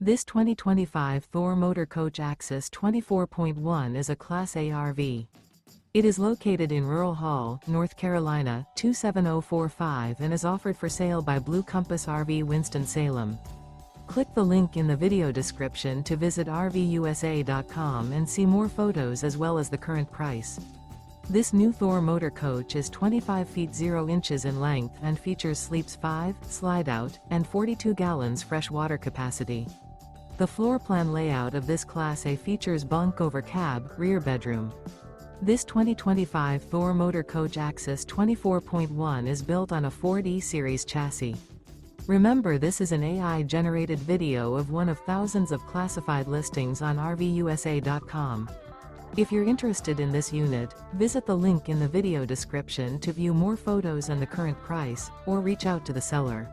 This 2025 Thor Motor Coach Axis 24.1 is a Class A RV. It is located in Rural Hall, North Carolina, 27045 and is offered for sale by Blue Compass RV Winston, Salem. Click the link in the video description to visit RVUSA.com and see more photos as well as the current price. This new Thor Motor Coach is 25 feet 0 inches in length and features Sleeps 5, Slideout, and 42 gallons fresh water capacity. The floor plan layout of this Class A features Bunk Over Cab, rear bedroom. This 2025 Thor Motor Coach Axis 24.1 is built on a Ford E-Series chassis. Remember, this is an AI-generated video of one of thousands of classified listings on RVUSA.com. If you're interested in this unit, visit the link in the video description to view more photos and the current price, or reach out to the seller.